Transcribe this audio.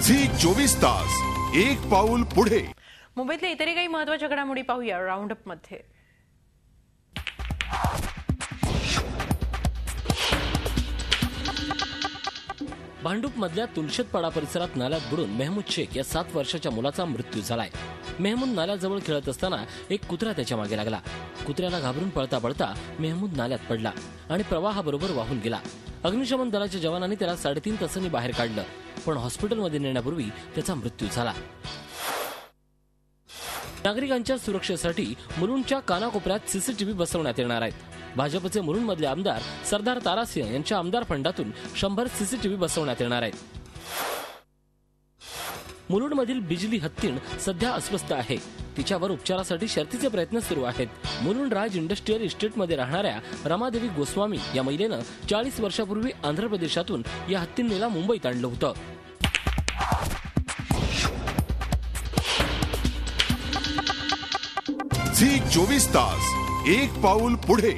Zee 24 तास एक पाऊल पुढे। मुंबईतल्या इतरही काही महत्त्वाच्या घडामोडी पाहूया राऊंडअप मध्ये। भांडूपमधल्या तुलशेतपाडा परिसरात नाल्यात बुडून मेहमूद शेख या 7 वर्षाच्या मुलाचा मृत्यू झालाय। मेहमूद नाल्याजवळ खेळत असताना एक कुत्रा त्याच्या मागे लागला। कुत्र्याला घाबरून पळता पळता मेहमूद नाल्यात पडला आणि प्रवाहाबरोबर वाहून गेला। अग्निशमन दलाच्या जवानांनी त्याला 3.5 तासांनी बाहेर काढलं, पण हॉस्पिटलमध्ये नेण्यापूर्वी त्याचा मृत्यू झाला। नागरिकांच्या सुरक्षेसाठी मुलुंडच्या कानाकोपऱ्यात सीसीटीव्ही बसवण्यात येणार आहेत। भाजपचे मुलुंडमधले आमदार सरदार तारासिंह यांच्या आमदार फंडातून 100 सीसीटीव्ही बसवण्यात येणार आहेत। मुलुंडमधील बिजली हत्तीण सध्या अस्वस्थ आहे, तिच्यावर उपचारासाठी शर्थीचे प्रयत्न सुरू आहेत। मुलुंड राज इंडस्ट्रियल इस्टेटमध्ये राहणाऱ्या रमादेवी गोस्वामी या महिलेनं 40 वर्षापूर्वी आंध्र प्रदेशातून या हत्तीणीला मुंबईत आणलं होतं। झी 24 तास एक पाऊल पुढे।